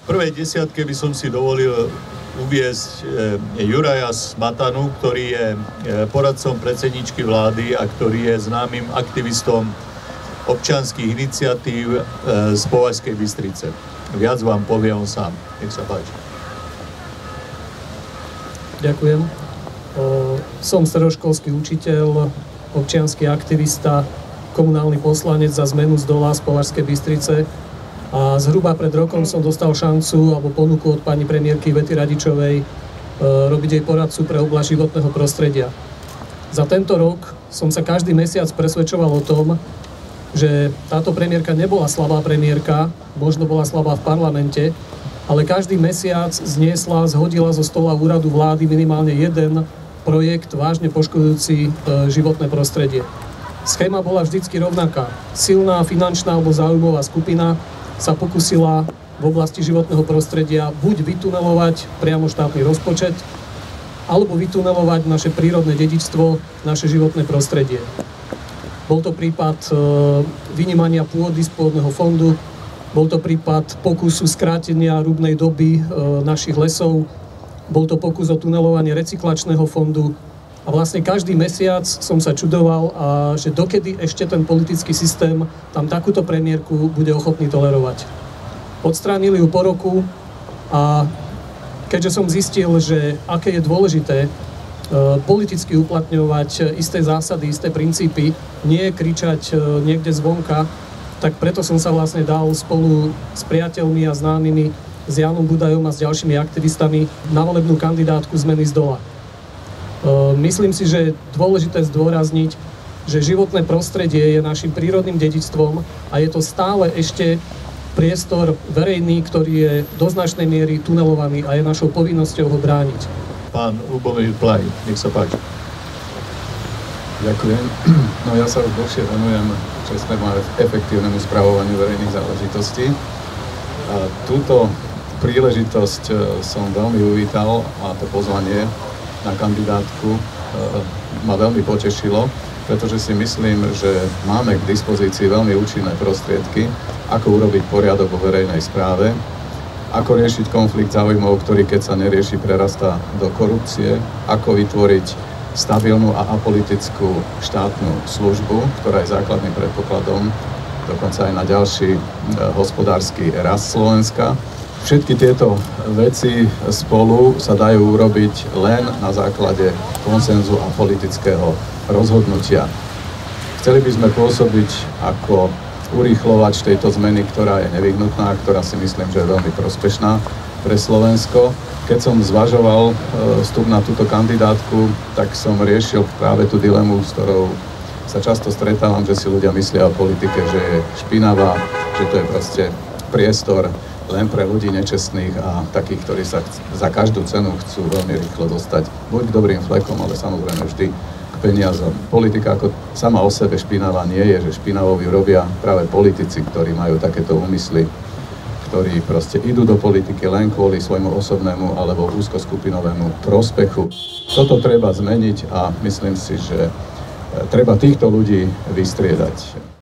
V prvej desiatke by som si dovolil uviesť Juraja Smatanu, ktorý je poradcom predsedničky vlády a ktorý je známym aktivistom občianskych iniciatív z Považskej Bystrice. Viac vám povie on sám. Nech sa páči. Ďakujem. Som stredoškolský učiteľ, občiansky aktivista, komunálny poslanec za Zmenu z Dola z Považskej Bystrice a zhruba pred rokom som dostal šancu alebo ponuku od pani premiérky Ivety Radičovej robiť jej poradcu pre oblasť životného prostredia. Za tento rok som sa každý mesiac presvedčoval o tom, že táto premiérka nebola slabá premiérka, možno bola slabá v parlamente, ale každý mesiac zhodila zo stola úradu vlády minimálne jeden projekt vážne poškodzujúci životné prostredie. Schéma bola vždycky rovnaká. Silná finančná alebo záujmová skupina sa pokusila v oblasti životného prostredia buď vytunelovať priamo štátny rozpočet, alebo vytunelovať naše prírodné dedičstvo, naše životné prostredie. Bol to prípad vynímania pôdy z pôdneho fondu, bol to prípad pokusu skrátenia rúbnej doby našich lesov, bol to pokus o tunelovanie recyklačného fondu a vlastne každý mesiac som sa čudoval, že dokedy ešte ten politický systém tam takúto premiérku bude ochotný tolerovať. Odstránili ju po roku a keďže som zistil, že aké je dôležité politicky uplatňovať isté zásady, isté princípy, nie kričať niekde zvonka, tak preto som sa vlastne dal spolu s priateľmi a známymi, s Jánom Budajom a s ďalšími aktivistami na volebnú kandidátku Zmeny z Dola. Myslím si, že je dôležité zdôrazniť, že životné prostredie je našim prírodným dedičstvom a je to stále ešte priestor verejný, ktorý je do značnej miery tunelovaný a je našou povinnosťou ho brániť. Pán Ľubomír Plaj, nech sa páči. Ďakujem. No ja sa už dlhšie venujem čestnému a efektívnemu spravovaniu verejných záležitostí. A túto príležitosť som veľmi uvítal a to pozvanie na kandidátku ma veľmi potešilo, pretože si myslím, že máme k dispozícii veľmi účinné prostriedky, ako urobiť poriadok vo verejnej správe, ako riešiť konflikt záujmov, ktorý keď sa nerieši, prerastá do korupcie, ako vytvoriť stabilnú a apolitickú štátnu službu, ktorá je základným predpokladom dokonca aj na ďalší hospodársky rast Slovenska. Všetky tieto veci spolu sa dajú urobiť len na základe konsenzu a politického rozhodnutia. Chceli by sme pôsobiť ako urýchlovač tejto zmeny, ktorá je nevyhnutná, ktorá si myslím, že je veľmi prospešná pre Slovensko. Keď som zvažoval vstup na túto kandidátku, tak som riešil práve tú dilemu, s ktorou sa často stretávam, že si ľudia myslia o politike, že je špinavá, že to je proste priestor len pre ľudí nečestných a takých, ktorí sa za každú cenu chcú veľmi rýchlo dostať buď k dobrým flekom, ale samozrejme vždy k peniazom. Politika ako sama o sebe špinavá nie je, že špinavou ju robia práve politici, ktorí majú takéto úmysly, ktorí proste idú do politiky len kvôli svojmu osobnému alebo úzkoskupinovému prospechu. Toto treba zmeniť a myslím si, že treba týchto ľudí vystriedať.